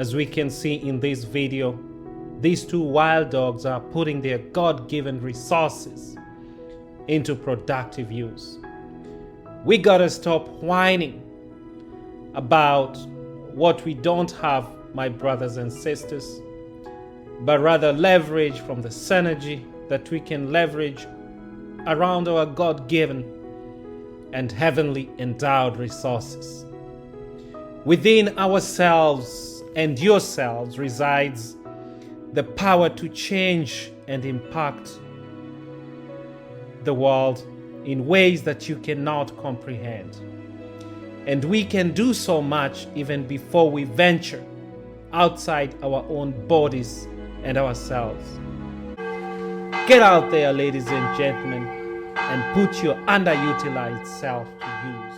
As we can see in this video, these two wild dogs are putting their God-given resources into productive use. We gotta stop whining about what we don't have, my brothers and sisters, but rather leverage from the synergy that we can leverage around our God-given and heavenly endowed resources. Within ourselves and yourselves resides the power to change and impact the world in ways that you cannot comprehend. And we can do so much even before we venture outside our own bodies and ourselves. Get out there, ladies and gentlemen, and put your underutilized self to use.